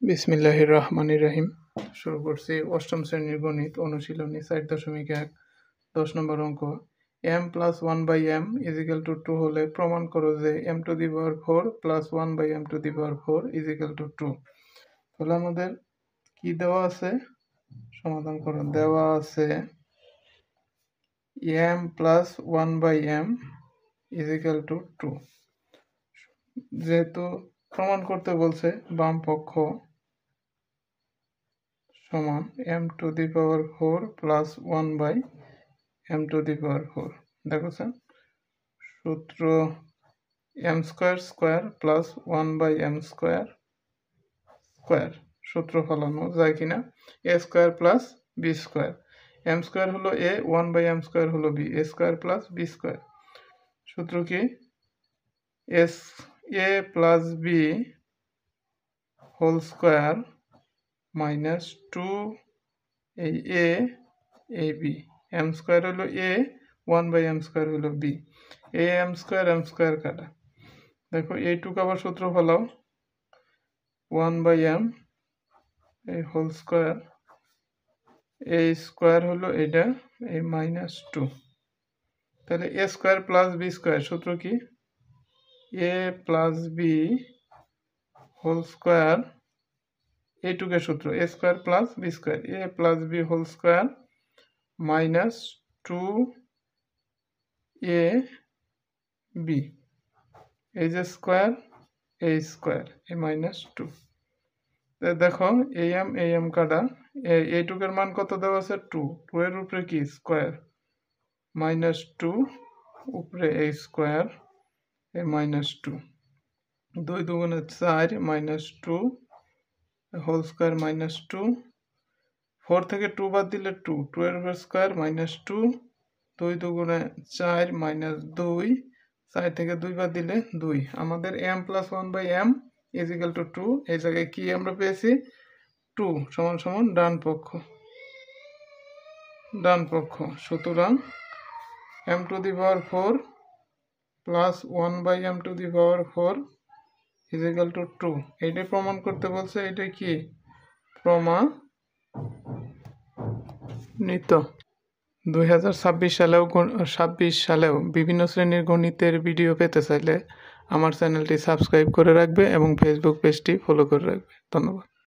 বিসমিল্লাহির রহমানির রহিম। শুরু করছি অষ্টম শ্রেণীর গণিত অনুশীলনী 4.1 10 নম্বর অঙ্ক। m+1/m = 2 হলে প্রমাণ করো যে m⁴ +1/m⁴ = 2। তাহলে আমাদের কি দেওয়া আছে, সমাধান করো। দেওয়া আছে m+1/m = 2। যেহেতু প্রমাণ করতে বলছে, বাম পক্ষ সমান m⁴ +1/m⁴। দেখছেন সূত্র m² +1/m² সূত্র ফলানো যায় কিনা। a² + b², m² হলো a, 1/m² হলো b, a² + b²। সূত্র কি? a + b whole square minus 2 এই a এই b, m² হলো a, 1/m² হলো b, a m² কাটা। দেখো এইটুকু আবার সূত্র ফলাও, 1/m এই হোল স্কয়ার, এই স্কয়ার হলো এটা, এই -2। তাহলে a² + b² সূত্র কি? a + b হোল স্কয়ার, এইটুকের সূত্র a² + b², a + b whole square -2ab, এই যে স্কয়ার, এই স্কয়ার, এই -2। দেখো am কাটা, এইটুকের মান কত দেওয়া আছে? 2, 2 এর উপরে কি স্কয়ার, -2 উপরে এই স্কয়ার, এই -2, 2 দুগুণে 4, -2 হোল স্কয়ার -2, 4 থেকে 2 বাদ দিলে 2, 2 এর উপর স্কয়ার -2, 2 দুগুণে 4 -2, 4 থেকে 2 বাদ দিলে 2। আমাদের m+1/m = 2, এই জায়গায় কি আমরা পেয়েছি? 2 = ডান পক্ষ। সুতরাং m⁴ +1/m⁴ = 2। এইটাই প্রমাণ করতে বলছে। এটা কি প্রমাণিত। 2026 সালেও বিভিন্ন শ্রেণীর গণিতের ভিডিও পেতে চাইলে আমার চ্যানেলটি সাবস্ক্রাইব করে রাখবে এবং ফেসবুক পেজটি ফলো করে রাখবে। ধন্যবাদ।